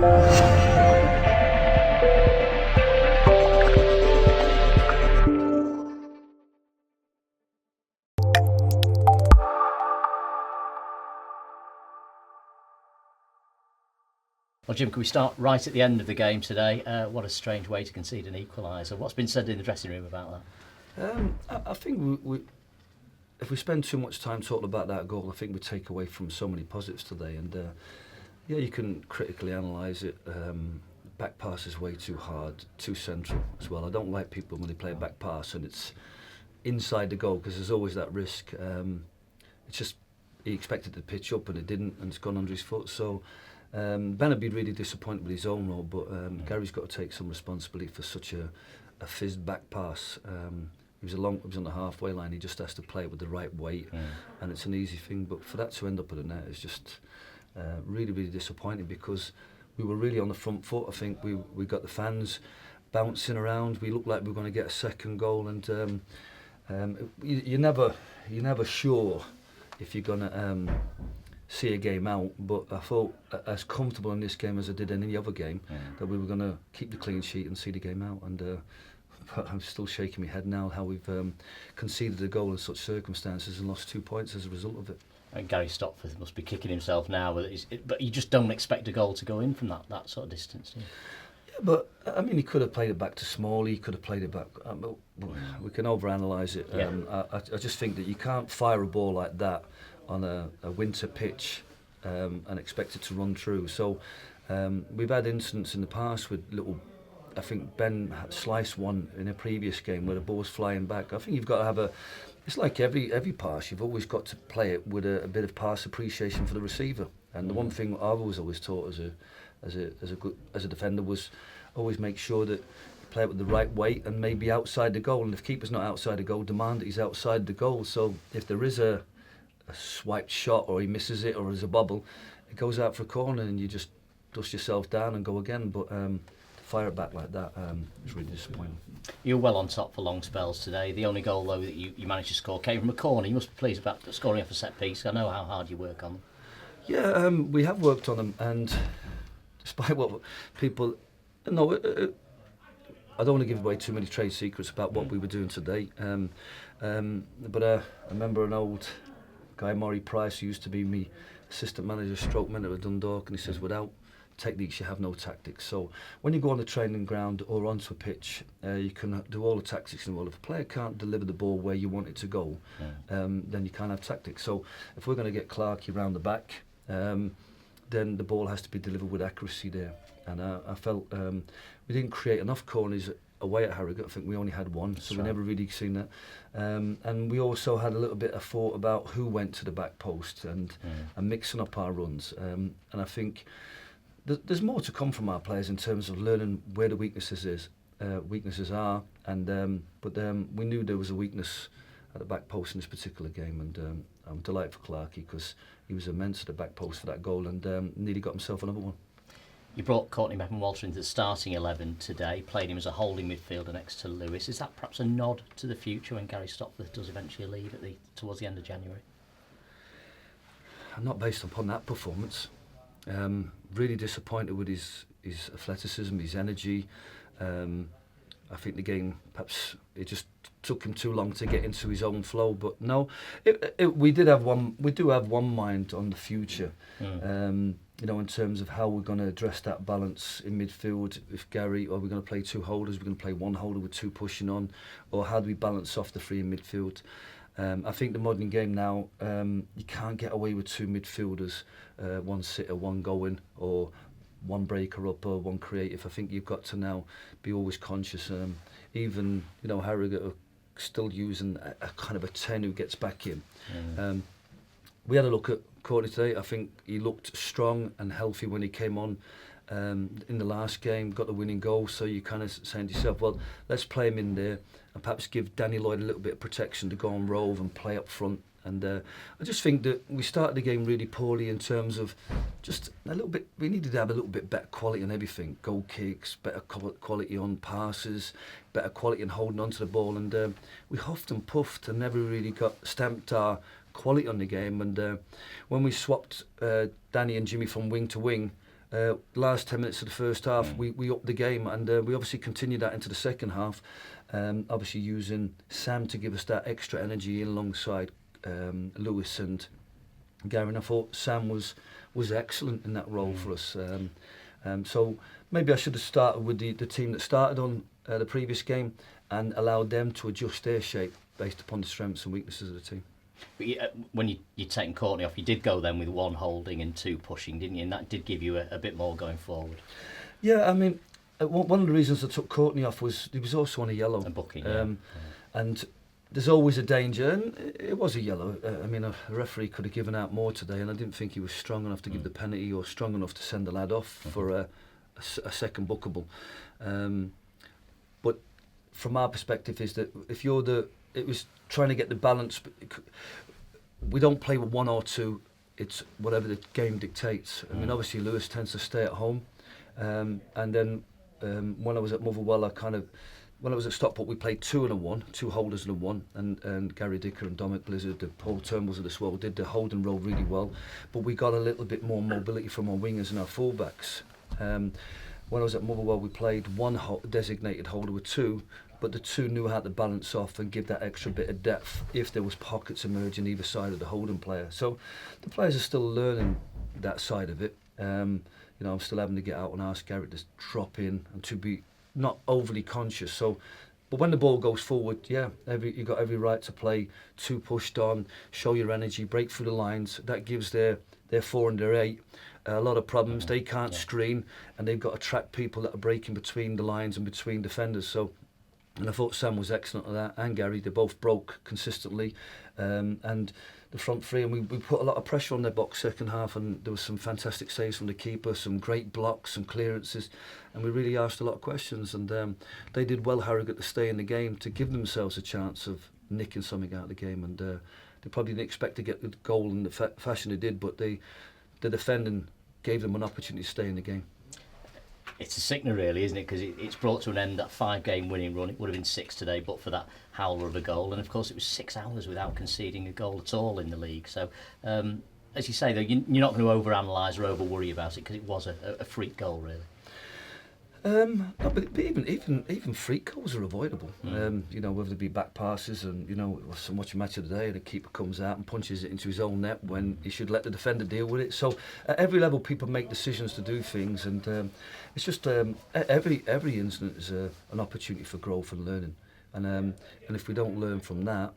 Well, Jim, can we start right at the end of the game today? What a strange way to concede an equaliser. What's been said in the dressing room about that? I think if we spend too much time talking about that goal, I think we take away from so many positives today. And yeah, you can critically analyse it. Back pass is way too hard, too central as well. I don't like people when they play a back pass and it's inside the goal, because there's always that risk. It's just he expected to pitch up and it didn't, and it's gone under his foot. So Ben would be really disappointed with his own role, but Gary's got to take some responsibility for such a fizzed back pass. He was on the halfway line. He just has to play it with the right weight, and it's an easy thing. But for that to end up at the net is just really, really disappointing, because we were really on the front foot. I think we got the fans bouncing around. We looked like we were going to get a second goal, and you're never sure if you're going to see a game out, but I felt as comfortable in this game as I did in any other game that we were going to keep the clean sheet and see the game out. And but I'm still shaking my head now how we've conceded a goal in such circumstances and lost 2 points as a result of it. And Gary Stopford must be kicking himself now, but you just don't expect a goal to go in from that sort of distance, do you? Yeah, but I mean, he could have played it back to Smalley, he could have played it back. We can overanalyse it. Yeah. I just think that you can't fire a ball like that on a winter pitch and expect it to run through. So we've had incidents in the past with little. I think Ben had sliced one in a previous game where the ball's flying back. I think you've got to have it's like every pass, you've always got to play it with a bit of pass appreciation for the receiver. And the one thing I've always taught as a defender was always make sure that you play it with the right weight and maybe outside the goal. And if keeper's not outside the goal, demand that he's outside the goal. So if there is a swiped shot or he misses it or there's a bobble, it goes out for a corner and you just dust yourself down and go again. But to fire it back like that is really disappointing. You were well on top for long spells today. The only goal, though, that you managed to score came from a corner. You must be pleased about scoring off a set piece. I know how hard you work on them. Yeah, we have worked on them, and despite what people... No, I don't want to give away too many trade secrets about what we were doing today. But I remember an old guy, Maury Price, who used to be my assistant manager, stroke mentor at Dundalk, and he says, without techniques you have no tactics. So when you go on the training ground or onto a pitch, you can do all the tactics in the world. If a player can't deliver the ball where you want it to go, then you can't have tactics. So if we're going to get Clarkey round the back, then the ball has to be delivered with accuracy there. And I felt we didn't create enough corners away at Harrogate. I think we only had one, so we never really seen that. And we also had a little bit of thought about who went to the back post and mixing up our runs. And I think there's more to come from our players in terms of learning where the weaknesses are. And but we knew there was a weakness at the back post in this particular game, and I'm delighted for Clarkey because he was immense at the back post for that goal and nearly got himself another one. You brought Courtney Meppenwalter into the starting 11 today, played him as a holding midfielder next to Lewis. Is that perhaps a nod to the future when Gary Stopford does eventually leave towards the end of January? Not based upon that performance. Really disappointed with his athleticism, his energy. I think the game, perhaps it just took him too long to get into his own flow. But no, we do have one mind on the future. You know, in terms of how we're going to address that balance in midfield. If Gary, are we going to play two holders? We're going to play one holder with two pushing on, or how do we balance off the three in midfield? I think the modern game now, you can't get away with two midfielders, one sitter, one going, or one breaker up or one creative. I think you've got to now be always conscious. Even, you know, Harrogate are still using a kind of a 10 who gets back in. We had a look at Courtney today. I think he looked strong and healthy when he came on in the last game, got the winning goal. So you kind of saying to yourself, well, let's play him in there and perhaps give Danny Lloyd a little bit of protection to go on rove and play up front. And I just think that we started the game really poorly in terms of just a little bit. We needed to have a little bit better quality on everything. Goal kicks, better quality on passes, better quality in holding onto the ball. And we huffed and puffed and never really stamped our quality on the game. And when we swapped Danny and Jimmy from wing to wing, Last 10 minutes of the first half, we upped the game, and we obviously continued that into the second half. Obviously using Sam to give us that extra energy in alongside Lewis and Gannon. I thought Sam was excellent in that role for us. So maybe I should have started with the team that started on the previous game and allowed them to adjust their shape based upon the strengths and weaknesses of the team. But when you're taking Courtney off, you did go then with 1 holding and 2 pushing, didn't you? And that did give you a bit more going forward. Yeah, I mean, one of the reasons I took Courtney off was he was also on a yellow. A booking, And there's always a danger, and it was a yellow. I mean, a referee could have given out more today, and I didn't think he was strong enough to give the penalty or strong enough to send the lad off for a second bookable. But from our perspective is that if you're it was trying to get the balance. We don't play with 1 or 2. It's whatever the game dictates. I mean, obviously Lewis tends to stay at home, and then when I was at Motherwell, when I was at Stockport, we played 2 and a 1, 2 holders and a 1, and Gary Dicker and Dominic Blizzard, the Paul Turnbulls of this world, did the holding role really well, but we got a little bit more mobility from our wingers and our fullbacks. When I was at Motherwell, we played 1 designated holder with 2, but the 2 knew how to balance off and give that extra bit of depth if there was pockets emerging either side of the holding player. So the players are still learning that side of it. I'm still having to get out and ask Garrett to drop in and to be not overly conscious. But when the ball goes forward, you've got every right to play 2 pushed on, show your energy, break through the lines. That gives their 4 and their 8 a lot of problems. They can't screen, and they've got to track people that are breaking between the lines and between defenders. And I thought Sam was excellent at that, and Gary. They both broke consistently, and the front 3, and we put a lot of pressure on their box second half, and there was some fantastic saves from the keeper, some great blocks, some clearances, and we really asked a lot of questions, and they did well, Harrogate, to stay in the game, to give themselves a chance of nicking something out of the game, and they probably didn't expect to get the goal in the fashion they did, but the defending gave them an opportunity to stay in the game. It's a sickener, really, isn't it? Because it's brought to an end that 5-game winning run. It would have been 6 today, but for that howler of a goal. And of course, it was 6 hours without conceding a goal at all in the league. So, as you say, though, you're not going to overanalyse or over-worry about it because it was a freak goal, really. No, but even freak goals are avoidable. Whether it be back passes and it was so much a match of the day, the keeper comes out and punches it into his own net when he should let the defender deal with it. So at every level, people make decisions to do things, and it's just every incident is an opportunity for growth and learning. And if we don't learn from that,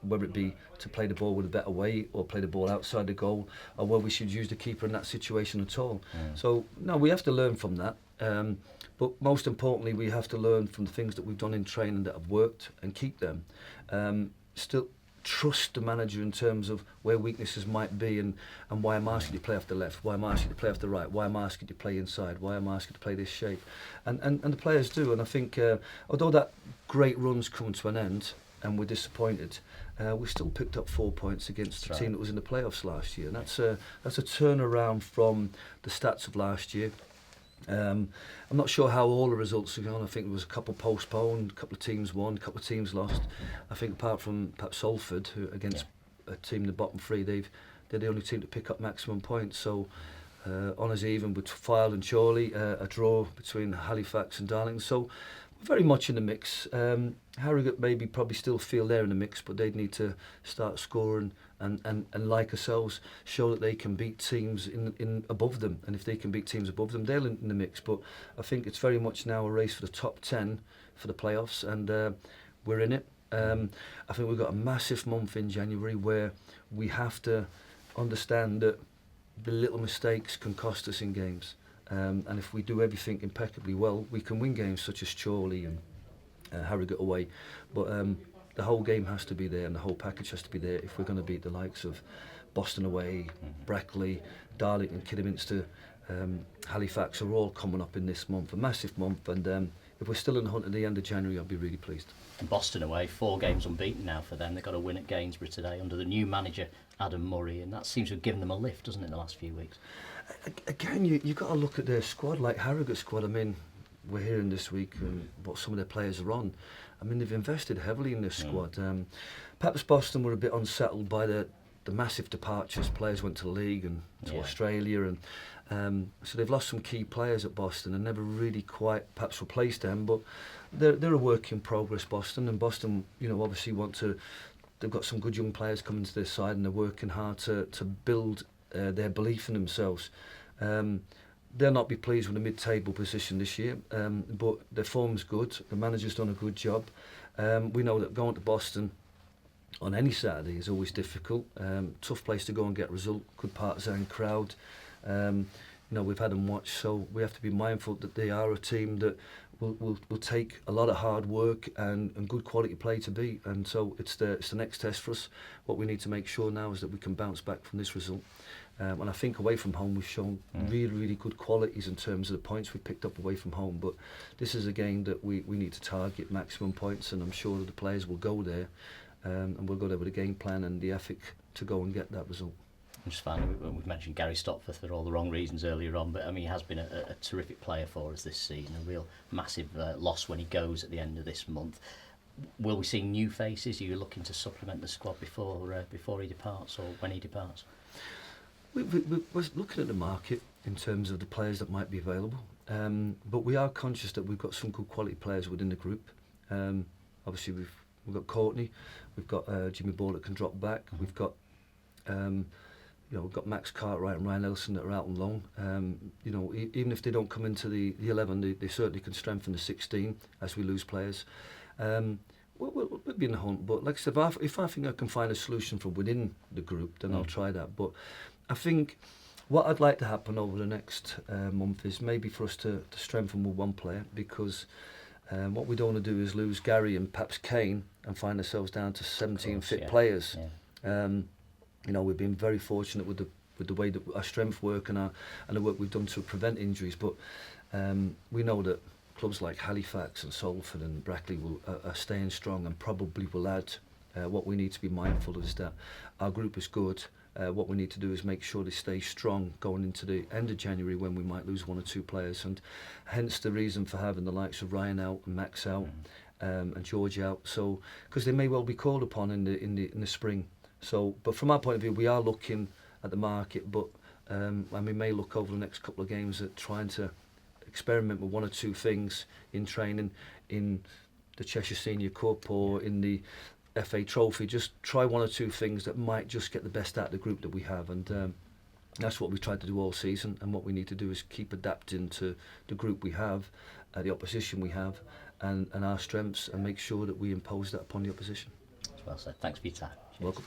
whether it be to play the ball with a better way or play the ball outside the goal, or whether we should use the keeper in that situation at all. So no, we have to learn from that. But most importantly, we have to learn from the things that we've done in training that have worked and keep them. Still trust the manager in terms of where weaknesses might be, and why I'm asking you to play off the left, why I'm asking you to play off the right, why I'm asking you to play inside, why I'm asking you to play this shape. And the players do. And I think although that great run's come to an end and we're disappointed, we still picked up 4 points against the team that was in the playoffs last year. And that's a turnaround from the stats of last year. I'm not sure how all the results are going. I think there was a couple postponed, a couple of teams won, a couple of teams lost. I think apart from perhaps Salford, who against a team in the bottom 3, they're the only team to pick up maximum points. So honours even with Fylde and Chorley, a draw between Halifax and Darlington. So we're very much in the mix. Harrogate probably still feel they're in the mix, but they'd need to start scoring and like ourselves, show that they can beat teams in above them. And if they can beat teams above them, they're in the mix. But I think it's very much now a race for the top 10 for the playoffs, and we're in it. I think we've got a massive month in January where we have to understand that the little mistakes can cost us in games. And if we do everything impeccably well, we can win games such as Chorley and Harrogate away. But the whole game has to be there, and the whole package has to be there if we're going to beat the likes of Boston away, Brackley, Darlington, Kidderminster, Halifax are all coming up in this month, a massive month. And if we're still in the hunt at the end of January, I'll be really pleased. And Boston away, 4 games unbeaten now for them. They've got a win at Gainsborough today under the new manager, Adam Murray, and that seems to have given them a lift, doesn't it, in the last few weeks? Again, you've got to look at their squad, like Harrogate squad. I mean, we're hearing this week what some of their players are on. I mean, they've invested heavily in this squad. Perhaps Boston were a bit unsettled by the the massive departures. Players went to the league and to Yeah. Australia, and so they've lost some key players at Boston and never really quite perhaps replaced them. But they're a work in progress, Boston, and Boston, you know, obviously want to. They've got some good young players coming to their side, and they're working hard to build their belief in themselves. They'll not be pleased with the mid-table position this year, but their form's good. The manager's done a good job. We know that going to Boston on any Saturday is always difficult. Tough place to go and get a result. Good partisan crowd. You know, we've had them watch, so we have to be mindful that they are a team that will take a lot of hard work and good quality play to beat. And so it's the next test for us. What we need to make sure now is that we can bounce back from this result. And I think away from home we've shown really good qualities in terms of the points we picked up away from home. But this is a game that we need to target maximum points, and I'm sure that the players will go there, and we'll go there with a game plan and the ethic to go and get that result. Just finally, we've mentioned Gary Stopforth for all the wrong reasons earlier on, but I mean, he has been a terrific player for us this season, a real massive loss when he goes at the end of this month. Will we see new faces? Are you looking to supplement the squad before he departs, or when he departs? We're looking at the market in terms of the players that might be available, but we are conscious that we've got some good quality players within the group. Obviously, we've got Courtney, we've got Jimmy Ball that can drop back, we've got we've got Max Cartwright and Ryan Ellison that are out on loan. You know, even if they don't come into the 11, they certainly can strengthen the 16 as we lose players. We'll be in the hunt, but like I said, if I think I can find a solution from within the group, then I'll try that. But I think what I'd like to happen over the next month is maybe for us to strengthen with one player, because what we don't want to do is lose Gary and perhaps Kane and find ourselves down to 17 fit players. Yeah. You know, we've been very fortunate with the way that our strength work and the work we've done to prevent injuries, but we know that clubs like Halifax and Salford and Brackley are staying strong and probably will add. What we need to be mindful of is that our group is good. What we need to do is make sure they stay strong going into the end of January, when we might lose one or two players, and hence the reason for having the likes of Ryan out and Max out and George out. So because they may well be called upon in the spring. So, but from our point of view, we are looking at the market, but and we may look over the next couple of games at trying to experiment with one or two things in training, in the Cheshire Senior Cup or in the FA Trophy. Just try one or two things that might just get the best out of the group that we have, and that's what we've tried to do all season. And what we need to do is keep adapting to the group we have, the opposition we have, and our strengths, and make sure that we impose that upon the opposition. Well said. Thanks for your time. Cheers. Welcome.